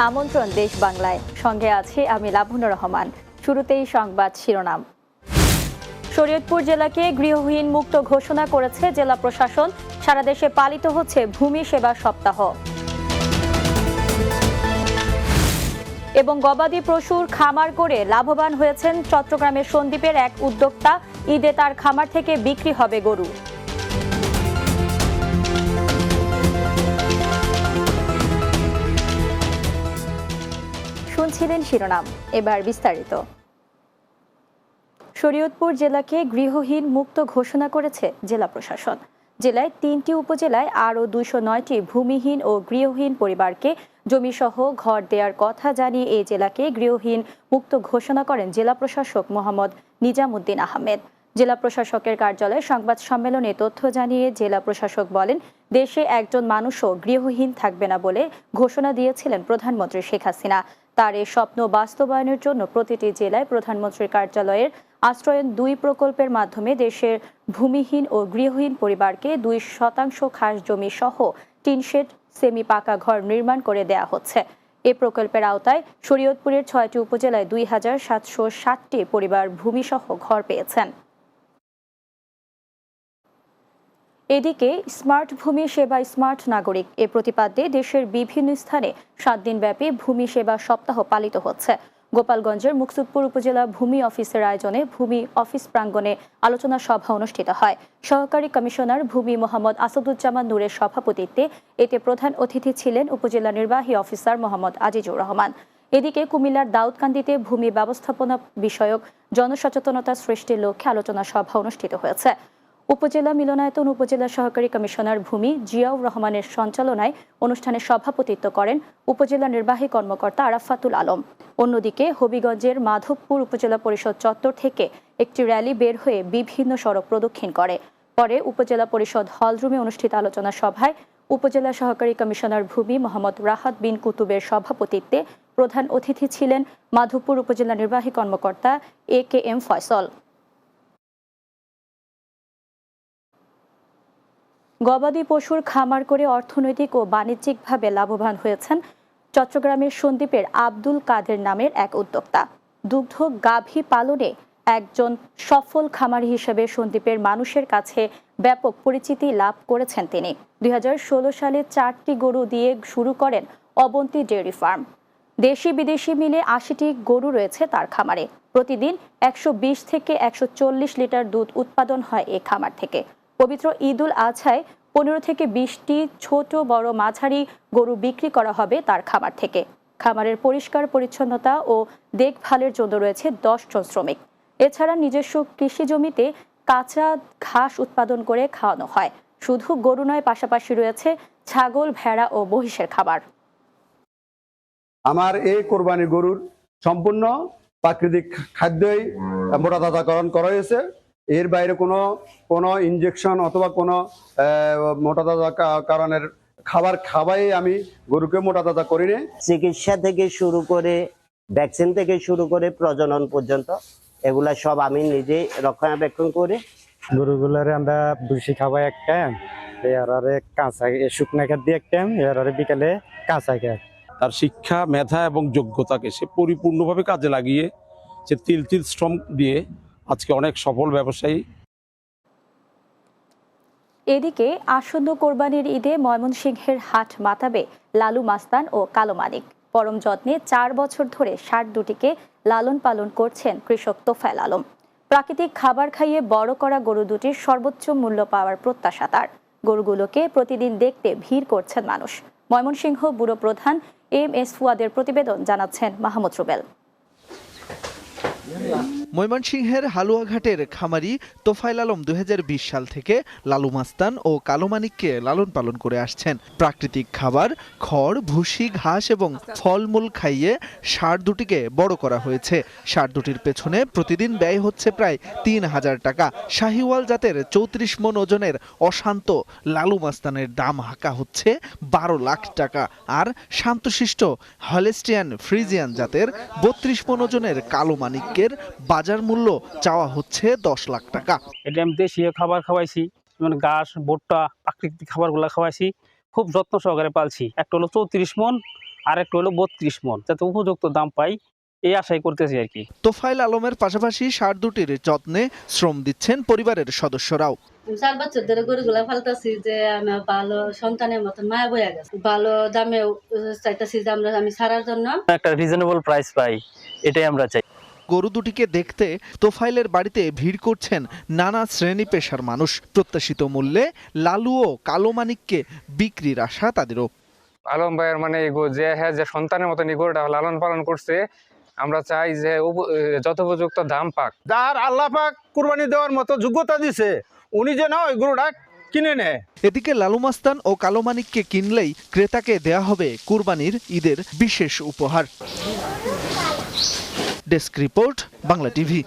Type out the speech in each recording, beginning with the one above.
আমন্ত্রণ দেশ বাংলায়, সঙ্গে আছি আমি লাবণ্য রহমান। শুরুতেই সংবাদ শিরোনাম। শরীয়তপুর জেলাকে গৃহহীন মুক্ত ঘোষণা করেছে জেলা প্রশাসন। সারা দেশে পালিত হচ্ছে ভূমি সেবা সপ্তাহ। এবং গবাদি পশুর খামার করে লাভবান হয়েছেন চট্টগ্রামের সন্দ্বীপের এক উদ্যোক্তা। ঈদে তার খামার থেকে বিক্রি হবে গরু। শুনছিলেন শিরোনাম, এবার বিস্তারিত। শরীয়তপুর জেলাকে গৃহহীন মুক্ত ঘোষণা করেছে জেলা প্রশাসন। জেলায় ৩টি উপজেলায় আরও ২০৯টি ভূমিহীন ও গৃহহীন পরিবারকে জমিসহ ঘর দেওয়ার কথা জানিয়ে এই জেলাকে গৃহহীন মুক্ত ঘোষণা করেন জেলা প্রশাসক মোহাম্মদ নিজামুদ্দিন আহমেদ। জেলা প্রশাসকের কার্যালয়ে সংবাদ সম্মেলনে তথ্য জানিয়ে জেলা প্রশাসক বলেন, দেশে একজন মানুষও গৃহহীন থাকবে না বলে ঘোষণা দিয়েছিলেন প্রধানমন্ত্রী শেখ হাসিনা। তার এই স্বপ্ন বাস্তবায়নের জন্য প্রতিটি জেলায় প্রধানমন্ত্রীর কার্যালয়ের আশ্রয়ন ২ প্রকল্পের মাধ্যমে দেশের ভূমিহীন ও গৃহহীন পরিবারকে ২% খাস জমি সহ টিনশেড সেমি পাকা ঘর নির্মাণ করে দেয়া হচ্ছে। এ প্রকল্পের আওতায় শরীয়তপুরের ৬টি উপজেলায় ২,৭৬০টি পরিবার ভূমিসহ ঘর পেয়েছেন। এদিকে স্মার্ট ভূমি সেবা স্মার্ট নাগরিক এ প্রতিপাদ্যে দেশের বিভিন্ন স্থানে ৭ দিনব্যাপী ভূমি সেবা সপ্তাহ পালিত হচ্ছে। গোপালগঞ্জের মুকসুদপুর উপজেলা ভূমি অফিসের আয়োজনে ভূমি অফিস প্রাঙ্গণে আলোচনা সভা অনুষ্ঠিত হয়। সহকারী কমিশনার ভূমি মোহাম্মদ আসাদুজ্জামান নূরের সভাপতিত্বে এতে প্রধান অতিথি ছিলেন উপজেলা নির্বাহী অফিসার মোহাম্মদ আজিজুর রহমান। এদিকে কুমিল্লার দাউদকান্দিতে ভূমি ব্যবস্থাপনা বিষয়ক জনসচেতনতা সৃষ্টির লক্ষ্যে আলোচনা সভা অনুষ্ঠিত হয়েছে। উপজেলা মিলনায়তন উপজেলা সহকারী কমিশনার ভূমি জিয়াউর রহমানের সঞ্চালনায় অনুষ্ঠানে সভাপতিত্ব করেন উপজেলা নির্বাহী কর্মকর্তা আরাফাতুল আলম। অন্যদিকে হবিগঞ্জের মাধবপুর উপজেলা পরিষদ চত্বর থেকে একটি র্যালি বের হয়ে বিভিন্ন সড়ক প্রদক্ষিণ করে। পরে উপজেলা পরিষদ হলরুমে অনুষ্ঠিত আলোচনা সভায় উপজেলা সহকারী কমিশনার ভূমি মোহাম্মদ রাহাত বিন কুতুবের সভাপতিত্বে প্রধান অতিথি ছিলেন মাধবপুর উপজেলা নির্বাহী কর্মকর্তা AKM ফয়সল। গবাদি পশুর খামার করে অর্থনৈতিক ও বাণিজ্যিকভাবে লাভবান হয়েছেন চট্টগ্রামের সন্দ্বীপের আব্দুল কাদের নামের এক উদ্যোক্তা। দুগ্ধ গাভী পালনে একজন সফল খামারি হিসেবে সন্দ্বীপের মানুষের কাছে ব্যাপক পরিচিতি লাভ করেছেন তিনি। ২০১৬ সালে 4টি গরু দিয়ে শুরু করেন অবন্তী ডেয়ারি ফার্ম। দেশি বিদেশি মিলে ৮০টি গরু রয়েছে তার খামারে। প্রতিদিন ১২০ থেকে ১৪০ লিটার দুধ উৎপাদন হয় এই খামার থেকে। পবিত্র ঈদুল আজহায় ১৫ থেকে ২০টি ছোট বড় মাঝারি গরু বিক্রি করা হবে তার খামার থেকে। খামারের পরিষ্কার পরিচ্ছন্নতা ও দেখভালের জন্য রয়েছে ১০ জন শ্রমিক। এছাড়া নিজস্ব কৃষি জমিতে কাঁচা ঘাস উৎপাদন করে খাওয়ানো হয়। শুধু গরু নয়, পাশাপাশি রয়েছে ছাগল, ভেড়া ও মহিষের খাবার। আমার এই কোরবানি গরুর সম্পূর্ণ প্রাকৃতিক খাদ্যই মোটাতাজাকরণ করা হয়েছে। এর বাইরে কোনো ইনজেকশন অথবা কোনো মোটাতাজাকরণের খাবার খাওয়াই আমি গরুকে মোটাতাজা করি না। চিকিৎসা থেকে শুরু করে ভ্যাকসিন থেকে শুরু করে প্রজনন পর্যন্ত এগুলা সব আমি নিজে রক্ষণাবেক্ষণ করি। গরুগুলারে আমরা ভুসি খাওয়াই এক টাইম, এরারে কাঁচা শুকনা খাদ্য দিয়ে এক টাইম, এরারে বিকালে কাঁচা খায়। তার শিক্ষা, মেধা এবং যোগ্যতাকে সে পরিপূর্ণভাবে কাজে লাগিয়ে সে তিল শ্রম দিয়ে আজকে অনেক সফল ব্যবসায়ী। এদিকে আসন্ন কোরবানির ঈদে ময়মনসিংহের হাট মাতাবে লালু মাস্তান ও কালো মানিক। পরম যত্নে ৪ বছর ধরে ষাঁড় দুটিকে লালন পালন করছেন কৃষক তোফায়েল আলম। প্রাকৃতিক খাবার খাইয়ে বড় করা গরু দুটির সর্বোচ্চ মূল্য পাওয়ার প্রত্যাশা তার। গরুগুলোকে প্রতিদিন দেখতে ভিড় করছেন মানুষ। ময়মনসিংহ ব্যুরো প্রধান MS ফুয়াদের প্রতিবেদন, জানাচ্ছেন মাহমুদ রুবেল। ময়মনসিংহের হালুয়াঘাটের খামারি তোফায়েল আলম ২০২০ সাল থেকে লালু মাস্তান ও কালো মানিককে লালন পালন করে আসছেন। প্রাকৃতিক খাবার, খড়, ভুসি, ঘাস এবং ফলমূল খাইয়ে ষাঁড় দুটিকে বড় করা হয়েছে। ষাঁড় দুটির পেছনে প্রতিদিন ব্যয় হচ্ছে প্রায় ৩,০০০ টাকা। শাহিওয়াল জাতের ৩৪ মণ ওজনের অশান্ত লালু মাস্তানের দাম হাঁকা হচ্ছে ১২ লাখ টাকা, আর শান্তশিষ্ট হলেস্টিয়ান ফ্রিজিয়ান জাতের ৩২ মণ ওজনের কালো মানিকের বাজার মূল্য চাওয়া হচ্ছে ১০ লাখ টাকা। এটা আমি দেশীয় খাবার খাওয়াইছি, যেমন ঘাস, ভুট্টা, প্রাকৃতিক খাবারগুলো খাওয়াইছি। খুব যত্ন সহকারে পালছি। একটা হলো ৩৪ মণ আর একটা হলো 32 মণ, যাতে উপযুক্ত দাম পাই এই আশাই করতেছি আর কি। তোফায়েল আলমের পাশাপাশি ষাঁড় দুটির যত্নে শ্রম দিচ্ছেন পরিবারের সদস্যরাও। 4 বছর ধরে গরুগুলা পালতাছি, যে আমি ভালো সন্তানের মতন মায়া বইয়া গেছে। ভালো দামে চাইতাছি যে আমি ছাড়ার জন্য একটা রিজনেবল প্রাইস পাই, এটাই আমরা চাই। গরু দুটিকে দেখতে তোফায়েলের বাড়িতে ভিড় করছেন নানা শ্রেণী পেশার মানুষ। প্রত্যাশিত মূল্যে লালু ও কালো মানিককে বিক্রির আশা তাদেরও। আলম ভাইয়ের মানে যে হ্যাঁ যে সন্তানের মতন এই গরুটা লালন পালন করছে, আমরা চাই যে যথোপযুক্ত দাম পাক। যার আল্লাহ পাক কুরবানি দেওয়ার মতো যোগ্যতা দিছে, উনি যেন ওই গরুটা কিনে নেয়। এদিকে লালু মাস্তান ও কালো মানিককে কিনলেই ক্রেতাকে দেয়া হবে কুরবানির ঈদের বিশেষ উপহার। Desk report, Bangla TV.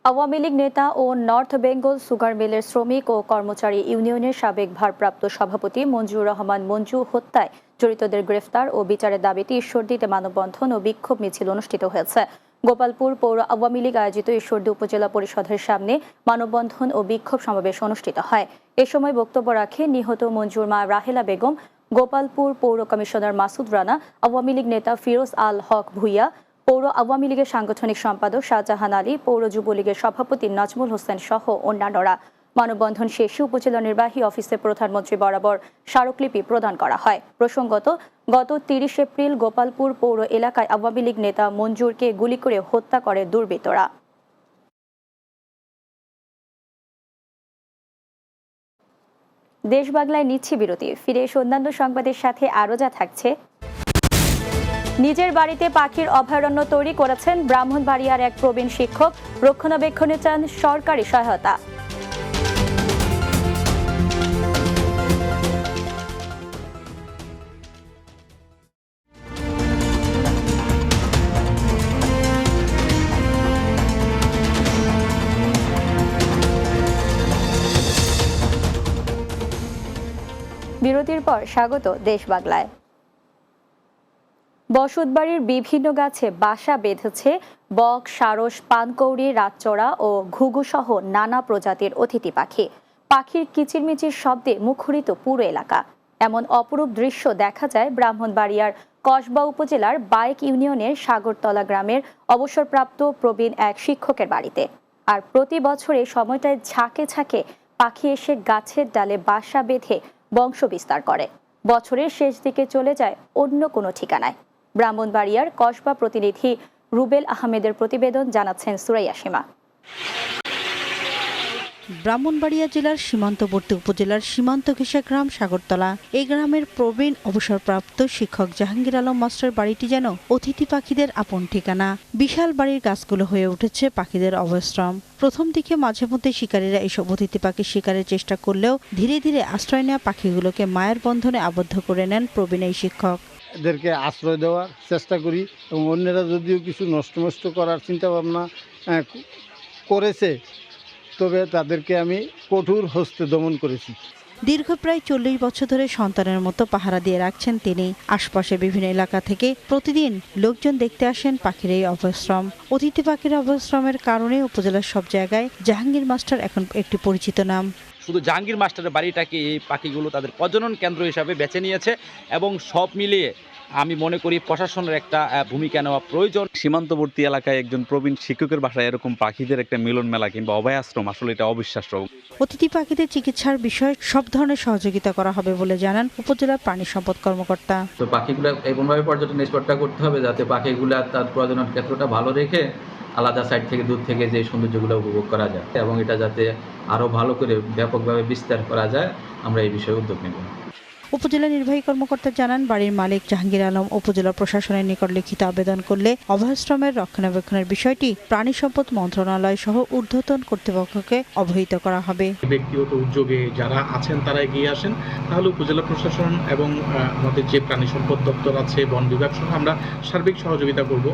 Awami League নেতা ও নর্থ বেঙ্গল সুগার মিলের শ্রমিক ও কর্মচারী ইউনিয়নের সাবেক ভারপ্রাপ্ত সভাপতি মঞ্জুর রহমান মঞ্জু হত্যায় জড়িতদের গ্রেফতার ও বিচারের দাবিতে ঈশ্বরদীতে মানববন্ধন ও বিক্ষোভ মিছিল অনুষ্ঠিত হয়েছে। গোপালপুর পৌর আওয়ামী লীগ আয়োজিত ঈশ্বরদী উপজেলা পরিষদের সামনে মানববন্ধন ও বিক্ষোভ সমাবেশ অনুষ্ঠিত হয়। এ সময় বক্তব্য রাখেন নিহত মঞ্জুর মা রাহেলা বেগম, গোপালপুর পৌর কমিশনার মাসুদ রানা, আওয়ামী লীগ নেতা ফিরোজ আল হক ভুইয়া, পৌর আওয়ামী লীগের সাংগঠনিক সম্পাদক শাহজাহান আলী, পৌর যুবলীগের সভাপতি নাজমুল হোসেন সহ অন্যান্যরা। মানববন্ধন শেষে উপজেলা নির্বাহী অফিসে প্রধানমন্ত্রী বরাবর স্মারকলিপি প্রদান করা হয়। প্রসঙ্গত, গত 30 এপ্রিল গোপালপুর পৌর এলাকায় আওয়ামী লীগ নেতা মঞ্জুরকে গুলি করে হত্যা করে দুর্বৃত্তরা। দেশ বাংলায় নিচ্ছি বিরতি, ফিরে এসে অন্যান্য সংবাদের সাথে আরও যা থাকছে। নিজের বাড়িতে পাখির অভয়ারণ্য তৈরি করেছেন ব্রাহ্মণবাড়িয়ার এক প্রবীণ শিক্ষক, রক্ষণাবেক্ষণে চান সরকারি সহায়তা। বিরতির পর স্বাগত দেশ বাংলায়। বসতবাড়ির বিভিন্ন গাছে বাসা বেঁধেছে বক, সারস, পানকৌড়ি, রাতচড়া ও ঘুঘু সহ নানা প্রজাতির অতিথি পাখি। পাখির কিচিরমিচির শব্দে মুখরিত পুরো এলাকা। এমন অপরূপ দৃশ্য দেখা যায় ব্রাহ্মণবাড়িয়ার কসবা উপজেলার বাইক ইউনিয়নের সাগরতলা গ্রামের অবসরপ্রাপ্ত প্রবীণ এক শিক্ষকের বাড়িতে। আর প্রতি বছর এই সময়টায় ঝাঁকে ঝাঁকে পাখি এসে গাছের ডালে বাসা বেঁধে বংশ বিস্তার করে। বছরের শেষ দিকে চলে যায় অন্য কোনো ঠিকানায়। ব্রাহ্মণবাড়িয়ার কসবা প্রতিনিধি রুবেল আহমেদের প্রতিবেদন, জানাচ্ছেন সুরাইয়া সীমা। ব্রাহ্মণবাড়িয়া জেলার সীমান্তবর্তী উপজেলার সীমান্ত ঘেঁষা গ্রাম সাগরতলা। এই গ্রামের প্রবীণ অবসরপ্রাপ্ত শিক্ষক জাহাঙ্গীর আলম মাস্টার বাড়িটি যেন অতিথি পাখিদের আপন ঠিকানা। বিশাল বাড়ির গাছগুলো হয়ে উঠেছে পাখিদের অবস্থান। প্রথম দিকে মাঝে মধ্যে শিকারীরা এসব অতিথি পাখি শিকারের চেষ্টা করলেও ধীরে ধীরে আশ্রয় নেওয়া পাখিগুলোকে মায়ের বন্ধনে আবদ্ধ করে নেন প্রবীণ এই শিক্ষক। এদেরকে আশ্রয় দেওয়ার চেষ্টা করি এবং অন্যরা যদিও কিছু নষ্ট করার চিন্তা ভাবনা করেছে, তবে তাদেরকে আমি কঠোর হস্তে দমন করেছি। দীর্ঘ প্রায় 40 বছর ধরে সন্তানের মতো পাহারা দিয়ে রাখছেন তিনি। আশপাশে বিভিন্ন এলাকা থেকে প্রতিদিন লোকজন দেখতে আসেন পাখির এই অবস্থান। অতিথি পাখির অবস্থানের কারণে উপজেলার সব জায়গায় জাহাঙ্গীর মাস্টার এখন একটি পরিচিত নাম। শুধু জাহাঙ্গীর মাস্টারের বাড়িটাকে এই পাখিগুলো তাদের প্রজনন কেন্দ্র হিসাবে বেছে নিয়েছে এবং সব মিলিয়ে আমি মনে করি প্রশাসনের একটা ভূমিকা নেওয়া প্রয়োজন। সীমান্তবর্তী এলাকায় একজন প্রবীণ শিক্ষকের বাসায় এরকম পাখিদের একটা মিলন মেলা কিংবা অভয়াশ্রম, আসলে এটা অবিশ্বাস্য। অতিথি পাখিদের চিকিৎসার বিষয়ে সব ধরনের সহযোগিতা করা হবে বলে জানান উপজেলা প্রাণী সম্পদ কর্মকর্তা। তো পাখিগুলো এমনভাবে পর্যটন স্পটটা করতে হবে যাতে পাখিগুলা তার প্রজনন ক্ষেত্রটা ভালো রেখে আলাদা সাইড থেকে দূর থেকে যে সৌন্দর্যগুলো উপভোগ করা যায় এবং এটা যাতে আরও ভালো করে ব্যাপকভাবে বিস্তার করা যায়, আমরা এই বিষয়ে উদ্যোগ নেব। উপজেলা নির্বাহী কর্মকর্তা জানান, বাড়ির মালিক জাহাঙ্গীর আলম উপজেলা প্রশাসনের নিকট লিখিত আবেদন করলে অভয়াশ্রমের রক্ষণাবেক্ষণের বিষয়টি প্রাণী সম্পদ মন্ত্রণালয় সহ ঊর্ধ্বতন কর্তৃপক্ষকে অবহিত করা হবে। ব্যক্তিগত উদ্যোগে যারা আছেন তারা এগিয়ে আসেন, তাহলে উপজেলা প্রশাসন এবং আমাদের যে প্রাণী সম্পদ দপ্তর আছে, বন বিভাগ সহ আমরা সার্বিক সহযোগিতা করব।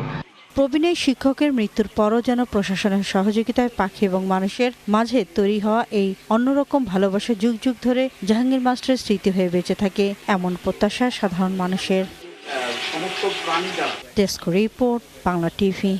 প্রবীণ শিক্ষকের মৃত্যুর পরও যেন প্রশাসনের সহযোগিতায় পাখি এবং মানুষের মাঝে তৈরি হওয়া এই অন্যরকম ভালোবাসা যুগ যুগ ধরে জাহাঙ্গীর মাস্টারের স্মৃতি হয়ে বেঁচে থাকে, এমন প্রত্যাশা সাধারণ মানুষের। Desk report, Bangla TV.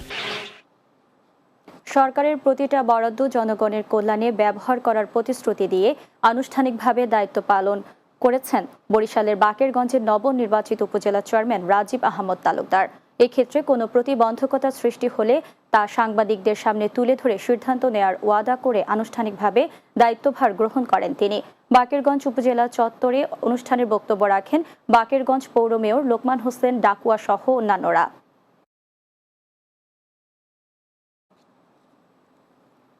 সরকারের প্রতিটা বরাদ্দ জনগণের কল্যাণে ব্যবহার করার প্রতিশ্রুতি দিয়ে আনুষ্ঠানিকভাবে দায়িত্ব পালন করেছেন বরিশালের বাকেরগঞ্জের নবনির্বাচিত উপজেলা চেয়ারম্যান রাজীব আহমদ তালুকদার। এক্ষেত্রে কোনো প্রতিবন্ধকতা সৃষ্টি হলে তা সাংবাদিকদের সামনে তুলে ধরে সিদ্ধান্ত নেয়ার ওয়াদা করে আনুষ্ঠানিকভাবে দায়িত্বভার গ্রহণ করেন তিনি। বাকেরগঞ্জ উপজেলা চত্বরে অনুষ্ঠানের বক্তব্য রাখেন বাকেরগঞ্জ পৌর মেয়র লোকমান হোসেন ডাকুয়া সহ অন্যান্যরা।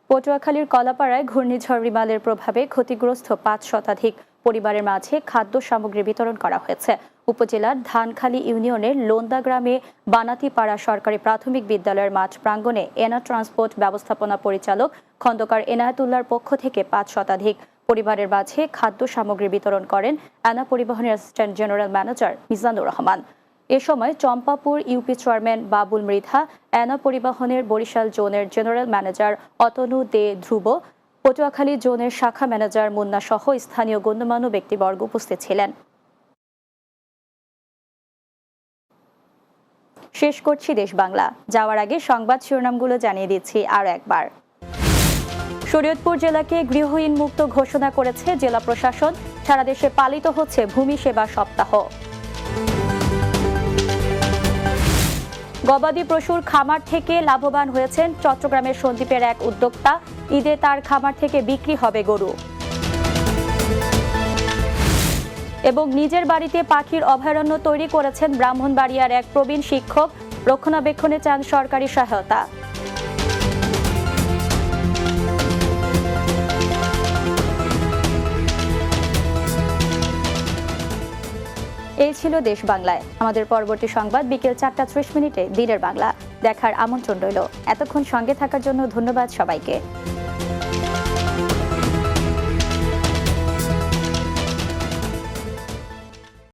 পটুয়াখালীর কলাপাড়ায় ঘূর্ণিঝড় রিমালের প্রভাবে ক্ষতিগ্রস্ত 5 শতাধিক পরিবারের মাঝে খাদ্য সামগ্রী বিতরণ করা হয়েছে। উপজেলার ধানখালী ইউনিয়নের লোন্দা গ্রামে বানাতিপাড়া সরকারি প্রাথমিক বিদ্যালয়ের মাঠ প্রাঙ্গণে এনা ট্রান্সপোর্ট ব্যবস্থাপনা পরিচালক খন্দকার এনায়েতুল্লাহর পক্ষ থেকে 5 শতাধিক পরিবারের মাঝে খাদ্য সামগ্রী বিতরণ করেন এনা পরিবহনের assistant general manager Mizanur Rahman. এ সময় চম্পাপুর ইউপি চেয়ারম্যান বাবুল মৃধা, এনা পরিবহনের বরিশাল জোনের জেনারেল ম্যানেজার অতনু দে ধ্রুব, পটুয়াখালী জোনের শাখা ম্যানেজার মুন্না সহ স্থানীয় গণ্যমান্য ব্যক্তিবর্গ উপস্থিত ছিলেন। শেষ করছি দেশ বাংলা। যাওয়ার আগে সংবাদ শিরোনামগুলো জানিয়ে দিচ্ছি আরও একবার। শরীয়তপুর জেলাকে গৃহহীন মুক্ত ঘোষণা করেছে জেলা প্রশাসন। সারা দেশে পালিত হচ্ছে ভূমি সেবা সপ্তাহ। গবাদি পশুর খামার থেকে লাভবান হয়েছেন চট্টগ্রামের সন্দ্বীপের এক উদ্যোক্তা। ঈদে তার খামার থেকে বিক্রি হবে গরু। এবং নিজের বাড়িতে পাখির অভয়ারণ্য তৈরি করেছেন ব্রাহ্মণবাড়িয়ার এক প্রবীণ শিক্ষক। রক্ষণাবেক্ষণে চান সরকারি সহায়তা। এই ছিল দেশ বাংলায়। আমাদের পরবর্তী সংবাদ বিকেল 4:30 দিনের বাংলা দেখার আমন্ত্রণ রইল। এতক্ষণ সঙ্গে থাকার জন্য ধন্যবাদ সবাইকে।